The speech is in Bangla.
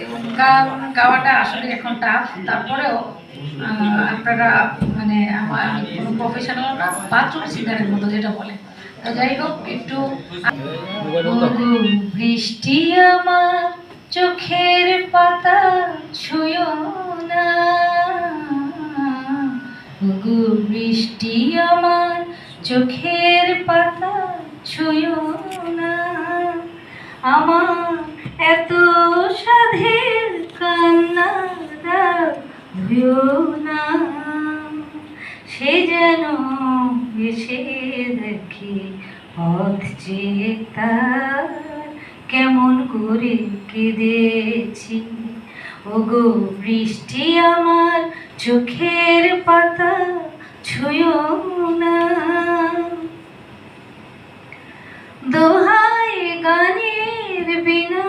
এবং গান গাওয়াটা আসলে এখন টাফ। তারপরেও আপনারা মানে আমি কোনো প্রফেশনাল না, বাথরুম সিঙ্গারের মতো যেটা বলে। তো যাই হোক, একটু বৃষ্টি আমার চোখের পাতা ছুঁয়ো না, বৃষ্টি আমার চোখের পাতা ছুঁয়ো না, আমার এত সাধের কান্না ধুয়ো না, সে যেন এসে দেখি পথ চেয়ে তার কেমন করে কেঁদেছি। ওগো বৃষ্টি আমার চোখের পাতা ছুঁয়ো না। দোহাই গানের বিনা